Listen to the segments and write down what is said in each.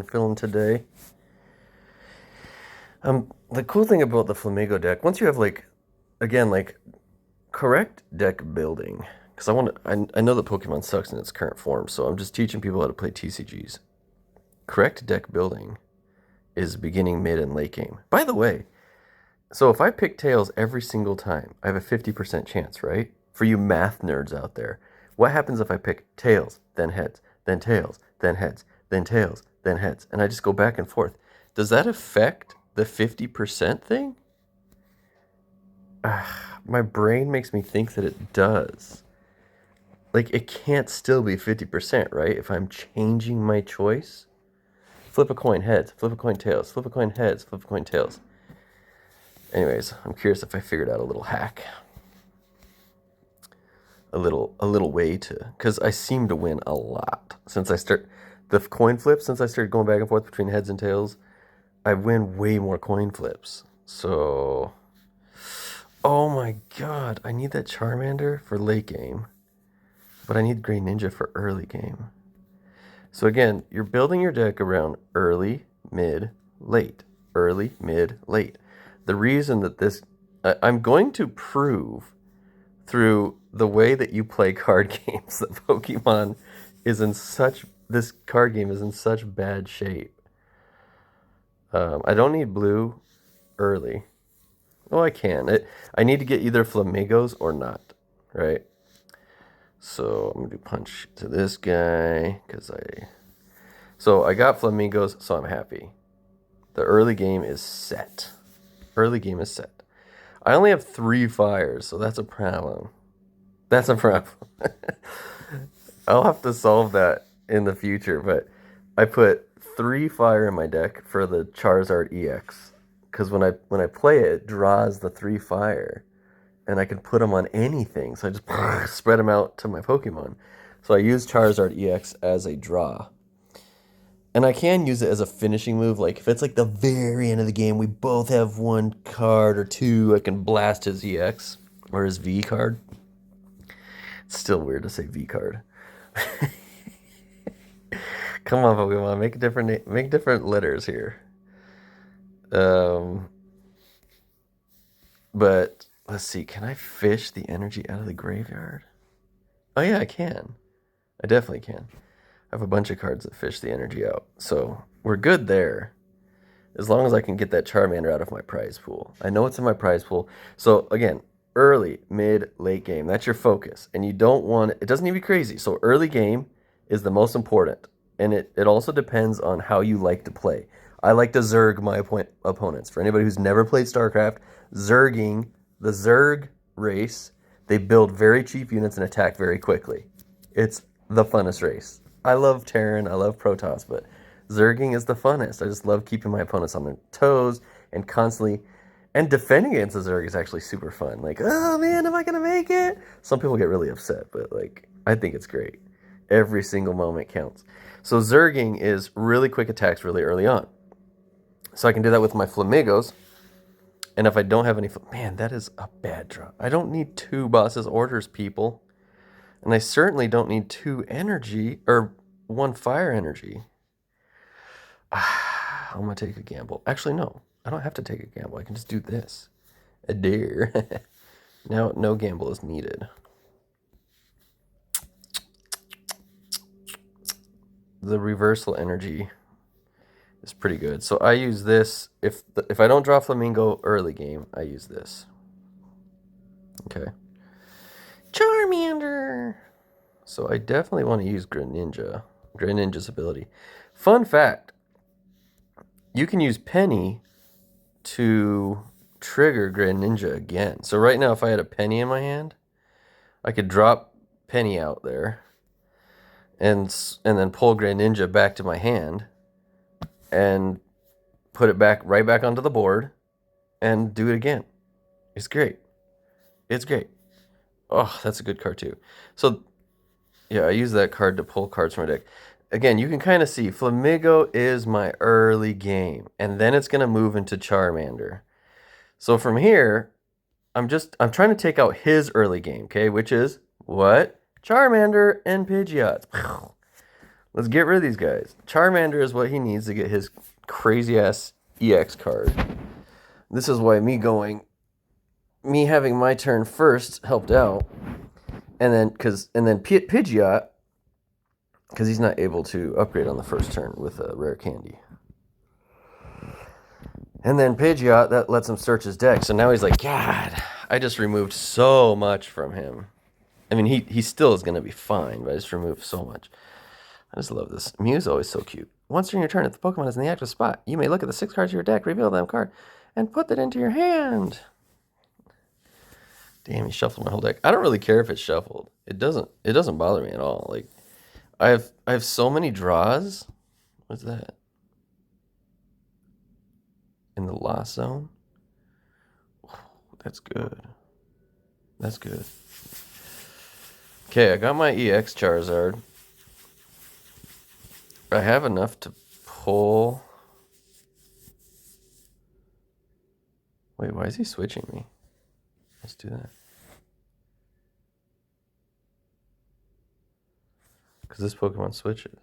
Pokemon feeling today? The cool thing about the Flamingo deck, once you have like correct deck building, because I know that Pokemon sucks in its current form, so I'm just teaching people how to play TCGs. Correct deck building is beginning, mid, and late game. By the way, so if I pick tails every single time, I have a 50% chance, right? For you math nerds out there, what happens if I pick tails, then heads, then tails, then heads, then tails, then heads, and I just go back and forth? Does that affect the 50% thing? My brain makes me think that it does. Like, it can't still be 50%, right? If I'm changing my choice. Flip a coin heads, flip a coin tails, flip a coin heads, flip a coin tails. Anyways, I'm curious if I figured out a little hack. A little way to, because I seem to win a lot. Since I started going back and forth between heads and tails, I win way more coin flips. So, oh my god, I need that Charmander for late game, but I need Grey Ninja for early game. So again, you're building your deck around early, mid, late. Early, mid, late. The reason that I'm going to prove through the way that you play card games that this card game is in such bad shape. I don't need blue early. Well, I can. I need to get either Flamingos or not, right? So I'm going to do punch to this guy, So I got Flamingos, so I'm happy. The early game is set. I only have 3 fires, so that's a problem. I'll have to solve that in the future, but I put 3 fire in my deck for the Charizard EX. Because when I play it, it draws the 3 fire. And I can put them on anything. So I just spread them out to my Pokemon. So I use Charizard EX as a draw. And I can use it as a finishing move. Like, if it's like the very end of the game, we both have 1 card or 2, I can blast his EX. Or his V card. It's still weird to say V card. Come on, Pokemon. Make different letters here. But... let's see, can I fish the energy out of the graveyard? Oh yeah, I can. I definitely can. I have a bunch of cards that fish the energy out. So we're good there. As long as I can get that Charmander out of my prize pool. I know it's in my prize pool. So again, early, mid, late game. That's your focus. And you don't want it doesn't need to be crazy. So early game is the most important. And it also depends on how you like to play. I like to Zerg my opponents. For anybody who's never played StarCraft, Zerging, the Zerg race, they build very cheap units and attack very quickly. It's the funnest race. I love Terran, I love Protoss, but Zerging is the funnest. I just love keeping my opponents on their toes and constantly... and defending against the Zerg is actually super fun. Like, oh man, am I going to make it? Some people get really upset, but like, I think it's great. Every single moment counts. So Zerging is really quick attacks really early on. So I can do that with my Flamingos. And if I don't have any... man, that is a bad draw. I don't need 2 boss's orders, people. And I certainly don't need 2 energy, or 1 fire energy. I'm going to take a gamble. Actually, no. I don't have to take a gamble. I can just do this. A dare. Now, no gamble is needed. The reversal energy is pretty good. So I use this. If I don't draw Flamingo early game, I use this. Okay. Charmander! So I definitely want to use Greninja. Greninja's ability. Fun fact. You can use Penny to trigger Greninja again. So right now, if I had a Penny in my hand, I could drop Penny out there. And then pull Greninja back to my hand. And put it right back onto the board and do it again. It's great. It's great. Oh, that's a good card too. So, yeah, I use that card to pull cards from my deck. Again, you can kind of see Flamingo is my early game. And then it's going to move into Charmander. So from here, I'm trying to take out his early game, okay? Which is what? Charmander and Pidgeot. Let's get rid of these guys. Charmander is what he needs to get his crazy-ass EX card. This is why me having my turn first helped out. And then Pidgeot, because he's not able to upgrade on the first turn with a rare candy. And then Pidgeot, that lets him search his deck. So now he's like, God, I just removed so much from him. I mean, he still is going to be fine, but I just removed so much. I just love this. Mew's always so cute. Once during your turn, if the Pokemon is in the active spot, you may look at the 6 cards of your deck, reveal that card, and put that into your hand. Damn, he shuffled my whole deck. I don't really care if it's shuffled. It doesn't bother me at all. Like, I have so many draws. What's that? In the lost zone? Ooh, that's good. That's good. Okay, I got my EX Charizard. I have enough to pull... Wait, why is he switching me? Let's do that. Because this Pokemon switches.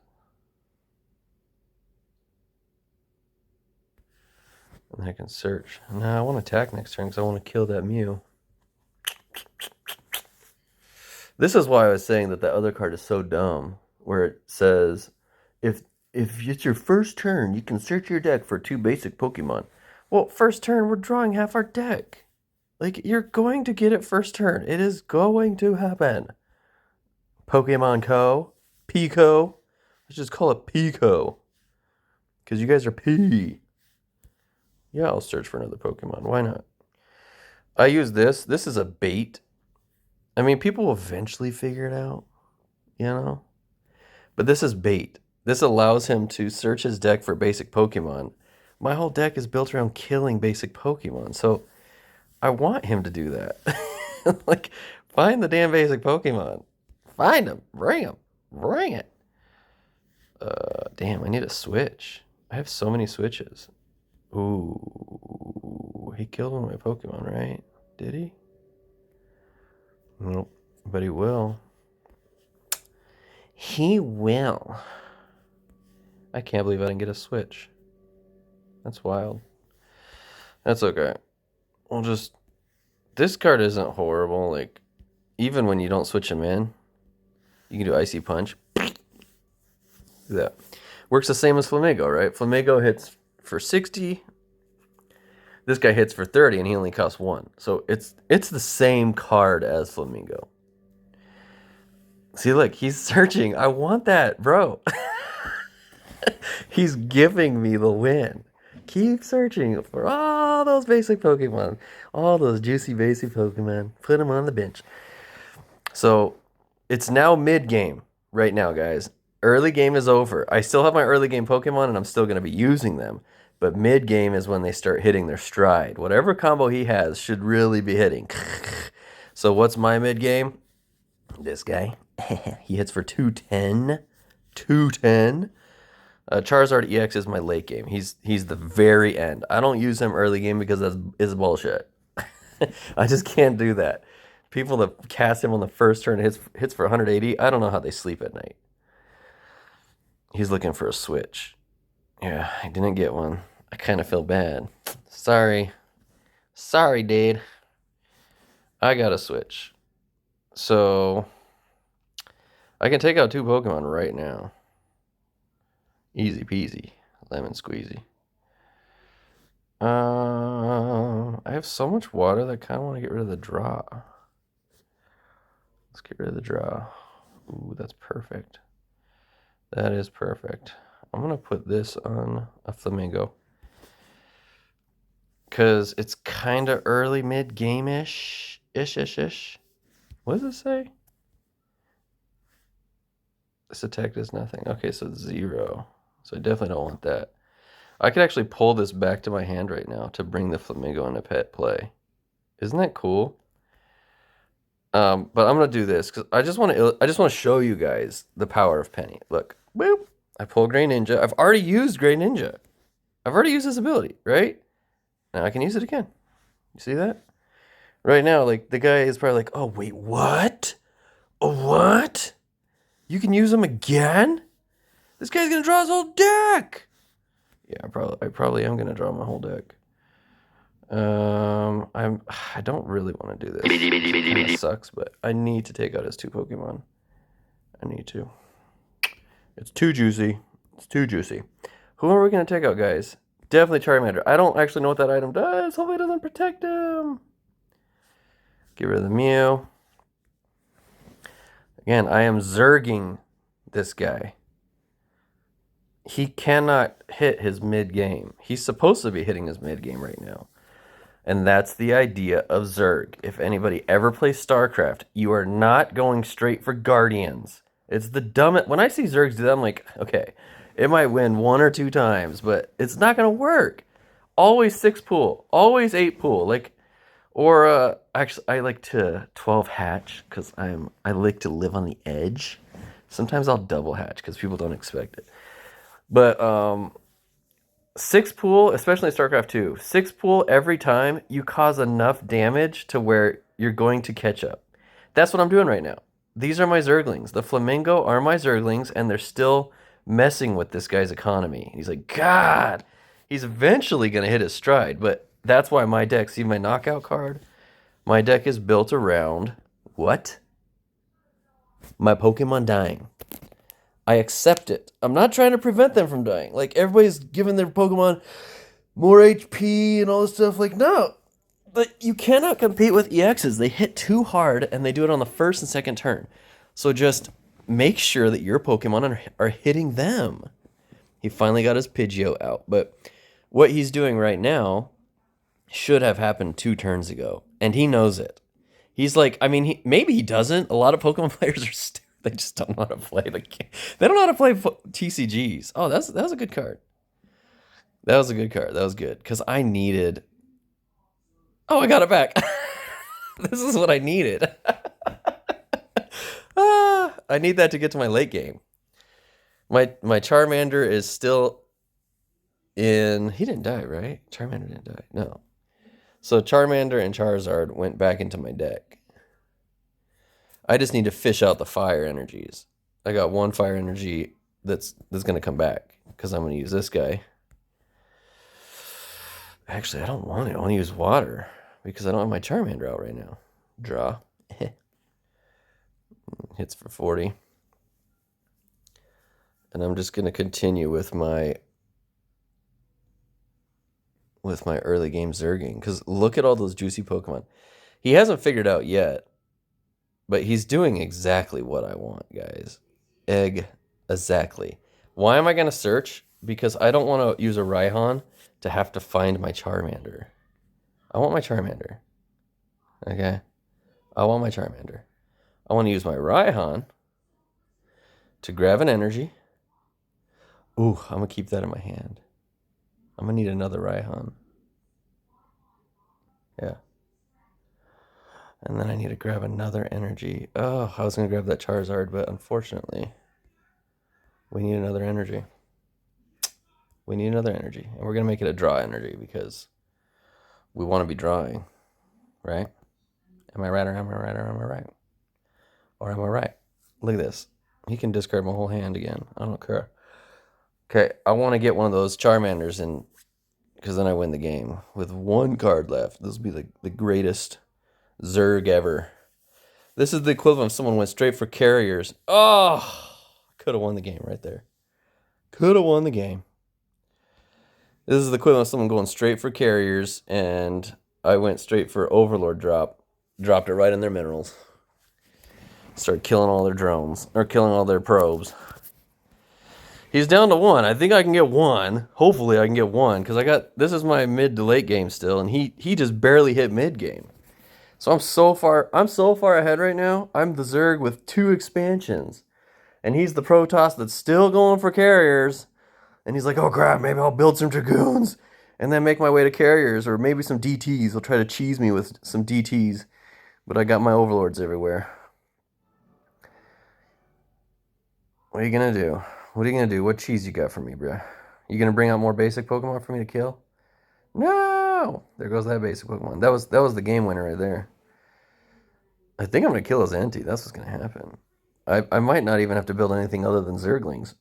And I can search. No, I want to attack next turn because I want to kill that Mew. This is why I was saying that other card is so dumb. Where it says, if it's your first turn, you can search your deck for 2 basic Pokemon. Well, first turn, we're drawing half our deck. Like, you're going to get it first turn. It is going to happen. Pokemon Co. Pico. Let's just call it Pico. Because you guys are P. Yeah, I'll search for another Pokemon. Why not? I use this. This is a bait. I mean, people will eventually figure it out. You know? But this is bait. This allows him to search his deck for basic Pokemon. My whole deck is built around killing basic Pokemon. So I want him to do that. Like, find the damn basic Pokemon. Find them. Bring them. Bring it. Damn, I need a switch. I have so many switches. Ooh, he killed one of my Pokemon, right? Did he? Nope, but he will. He will. I can't believe I didn't get a switch. That's wild. That's okay. We'll just... This card isn't horrible. Like, even when you don't switch him in, you can do Icy Punch. Do that. Works the same as Flamigo, right? Flamigo hits for 60. This guy hits for 30, and he only costs 1. So it's the same card as Flamigo. See, look, he's searching. I want that, bro. He's giving me the win. Keep searching for all those basic Pokemon. All those juicy basic Pokemon. Put them on the bench. So, it's now mid-game right now, guys. Early game is over. I still have my early game Pokemon, and I'm still going to be using them. But mid-game is when they start hitting their stride. Whatever combo he has should really be hitting. So, what's my mid-game? This guy. He hits for 210. 210. Charizard EX is my late game. He's the very end. I don't use him early game because that is bullshit. I just can't do that. People that cast him on the first turn hits for 180. I don't know how they sleep at night. He's looking for a switch. Yeah, I didn't get one. I kind of feel bad. Sorry. Sorry, dude. I got a switch. So, I can take out 2 Pokemon right now. Easy peasy. Lemon squeezy. I have so much water that I kind of want to get rid of the draw. Let's get rid of the draw. Ooh, that's perfect. That is perfect. I'm going to put this on a Flamingo. Because it's kind of early, mid-game-ish. Ish. What does it say? This attack does nothing. Okay, so it's 0. So I definitely don't want that. I could actually pull this back to my hand right now to bring the Flamingo into pet play. Isn't that cool? But I'm gonna do this because I just want to show you guys the power of Penny. Look, boop! I pull Grey Ninja. I've already used Grey Ninja. I've already used this ability, right? Now I can use it again. You see that? Right now, like the guy is probably like, "Oh wait, what? Oh, what? You can use them again?" This guy's gonna draw his whole deck. Yeah, I probably am gonna draw my whole deck. I don't really want to do this. It kind of sucks, but I need to take out his 2 Pokemon. I need to. It's too juicy. It's too juicy. Who are we gonna take out, guys? Definitely Charmander. I don't actually know what that item does. Hopefully it doesn't protect him. Get rid of the Mew. Again, I am zerging this guy. He cannot hit his mid-game. He's supposed to be hitting his mid-game right now. And that's the idea of Zerg. If anybody ever plays StarCraft, you are not going straight for Guardians. It's the dumbest. When I see Zergs do that, I'm like, okay, it might win 1 or 2 times, but it's not going to work. Always 6 pool. Always 8 pool. Actually, I like to 12 hatch because I like to live on the edge. Sometimes I'll double hatch because people don't expect it. But 6 pool, especially in StarCraft 2, 6 pool every time you cause enough damage to where you're going to catch up. That's what I'm doing right now. These are my Zerglings. The Flamingo are my Zerglings, and they're still messing with this guy's economy. He's like, God, he's eventually going to hit his stride. But that's why my deck, see my knockout card? My deck is built around, what? My Pokemon dying. I accept it. I'm not trying to prevent them from dying. Like, everybody's giving their Pokemon more HP and all this stuff. Like, no. But you cannot compete with EXs. They hit too hard, and they do it on the first and second turn. So just make sure that your Pokemon are hitting them. He finally got his Pidgeot out. But what he's doing right now should have happened 2 turns ago. And he knows it. He's like, I mean, maybe he doesn't. A lot of Pokemon players are stupid. They just don't know how to play the game. They don't know how to play TCGs. Oh, that was a good card. That was a good card. That was good. Because I needed... Oh, I got it back. This is what I needed. I need that to get to my late game. My Charmander is still in... He didn't die, right? Charmander didn't die. No. So Charmander and Charizard went back into my deck. I just need to fish out the fire energies. I got 1 fire energy that's going to come back because I'm going to use this guy. Actually, I don't want it. I want to use water because I don't have my Charmander out right now. Draw. Hits for 40. And I'm just going to continue with my early game Zerging. Because look at all those juicy Pokemon. He hasn't figured out yet. But he's doing exactly what I want, guys. Exactly. Why am I going to search? Because I don't want to use a Raihan to have to find my Charmander. I want my Charmander. Okay? I want my Charmander. I want to use my Raihan to grab an energy. Ooh, I'm going to keep that in my hand. I'm going to need another Raihan. Yeah. And then I need to grab another energy. Oh, I was going to grab that Charizard, but unfortunately, we need another energy. We need another energy. And we're going to make it a draw energy because we want to be drawing, right? Am I right or am I right or am I right? Or am I right? Look at this. He can discard my whole hand again. I don't care. Okay, I want to get one of those Charmanders in because then I win the game. With 1 card left, this will be the greatest Zerg ever. This is the equivalent of someone went straight for carriers. Oh, could have won the game right there. Could have won the game. This is the equivalent of someone going straight for carriers, and I went straight for Overlord drop. Dropped it right in their minerals. Started killing all their drones, or killing all their probes. He's down to 1. I think I can get 1. Hopefully I can get 1, because this is my mid to late game still, and he just barely hit mid game. So I'm so far ahead right now. I'm the Zerg with 2 expansions. And he's the Protoss that's still going for carriers. And he's like, oh crap, maybe I'll build some Dragoons. And then make my way to carriers. Or maybe some DTs. He'll try to cheese me with some DTs. But I got my Overlords everywhere. What are you going to do? What are you going to do? What cheese you got for me, bruh? You going to bring out more basic Pokemon for me to kill? No! There goes that basic Pokemon. That was the game winner right there. I think I'm going to kill his Entei. That's what's going to happen. I might not even have to build anything other than Zerglings.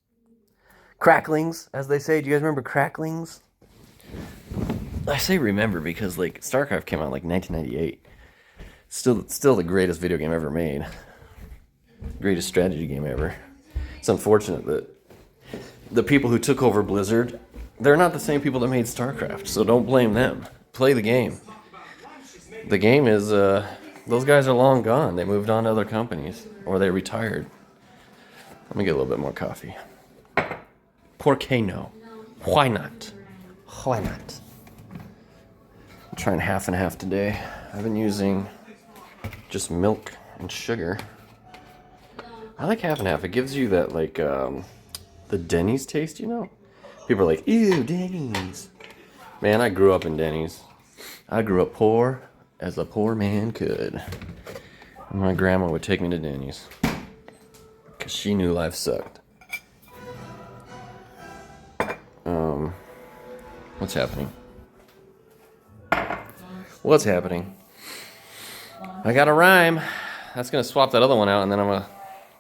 Cracklings, as they say. Do you guys remember cracklings? I say remember because like StarCraft came out like 1998. Still the greatest video game ever made. Greatest strategy game ever. It's unfortunate that the people who took over Blizzard, they're not the same people that made StarCraft, so don't blame them. Play the game. The game is, those guys are long gone. They moved on to other companies, or they retired. Let me get a little bit more coffee. Por qué no? Why not? Why not? I'm trying half and half today. I've been using just milk and sugar. I like half and half. It gives you that, like, the Denny's taste, you know? People are like, ew, Denny's. Man, I grew up in Denny's. I grew up poor as a poor man could. And my grandma would take me to Denny's. Because she knew life sucked. What's happening? What's happening? I got a rhyme. That's going to swap that other one out, and then I'm going to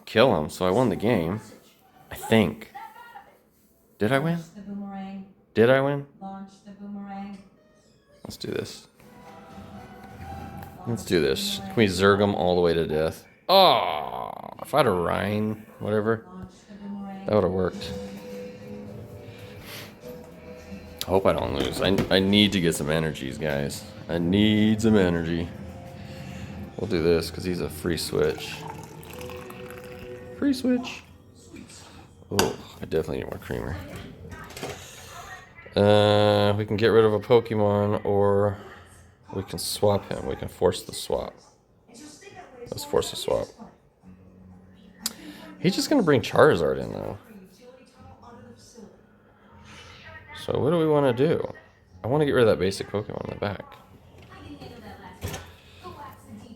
kill him. So I won the game. I think. Did I win? Did I win? Launch the boomerang. Let's do this. Let's do this. Can we zerg him all the way to death? Oh, if I had a Rhine, whatever, that would have worked. I hope I don't lose. I need to get some energies, guys. I need some energy. We'll do this because he's a free switch. Free switch. Oh, I definitely need more creamer. We can get rid of a Pokemon, or we can swap him. We can force the swap. Let's force the swap. He's just going to bring Charizard in, though. So what do we want to do? I want to get rid of that basic Pokemon in the back.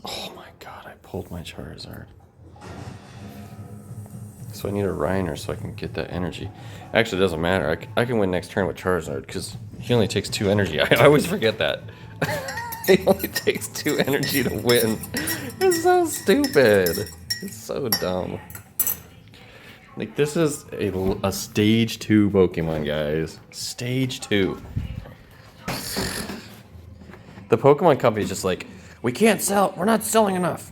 Oh my god, I pulled my Charizard. So I need a Reiner so I can get that energy. Actually, it doesn't matter. I can win next turn with Charizard because he only takes 2 energy. I always forget that. He only takes 2 energy to win. It's so stupid. It's so dumb. Like, this is a stage 2 Pokemon, guys. Stage 2. The Pokemon company is just like, we can't sell. We're not selling enough.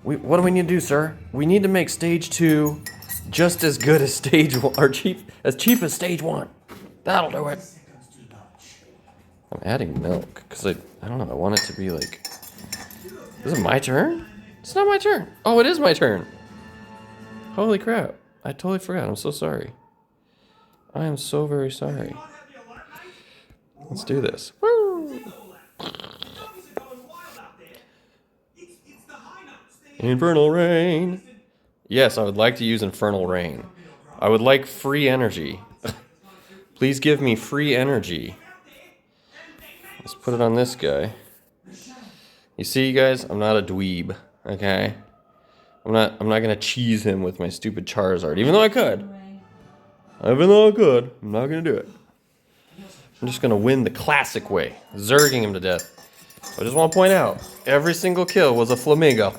What do we need to do, sir? We need to make stage 2 just as good as stage 1, or cheap as stage 1. That'll do it. I'm adding milk because I don't know. I want it to be like. Is it my turn? It's not my turn. Oh, it is my turn. Holy crap! I totally forgot. I'm so sorry. I am so very sorry. Let's do this. Woo! Infernal Rain. Yes, I would like to use Infernal Rain. I would like free energy. Please give me free energy. Let's put it on this guy. You see, guys, I'm not a dweeb, okay? I'm not gonna cheese him with my stupid Charizard, even though I could. I'm not gonna do it. I'm just gonna win the classic way, zerging him to death. I just want to point out, every single kill was a Flamigo.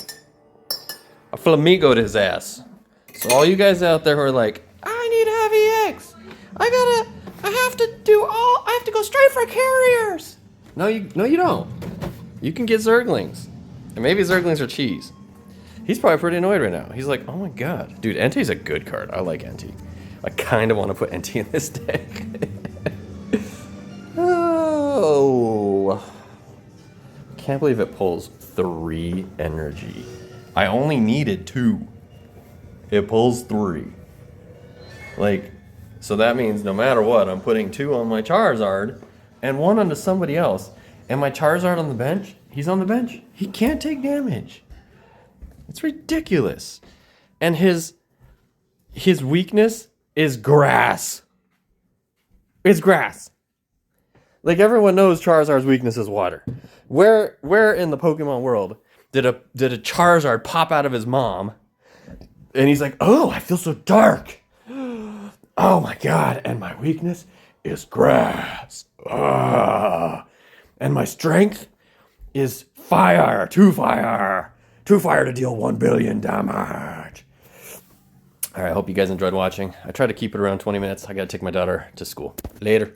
I Flamigo'd his ass. So all you guys out there who are like, I need heavy X. I have to go straight for carriers. No, you don't. You can get Zerglings. And maybe Zerglings are cheese. He's probably pretty annoyed right now. He's like, oh my god. Dude, Entei's a good card. I like Entei. I kind of want to put Entei in this deck. Oh. Can't believe it pulls 3 energy. I only needed 2. It pulls 3. Like, so that means no matter what, I'm putting 2 on my Charizard and 1 onto somebody else. And my Charizard on the bench, he's on the bench. He can't take damage. It's ridiculous. And his weakness is grass. It's grass. Like, everyone knows Charizard's weakness is water. Where in the Pokemon world did a Charizard pop out of his mom and he's like, oh, I feel so dark. Oh my god, and my weakness is grass. And my strength is fire. 2 fire. 2 fire to deal 1 billion damage. All right, I hope you guys enjoyed watching. I try to keep it around 20 minutes. I got to take my daughter to school. Later.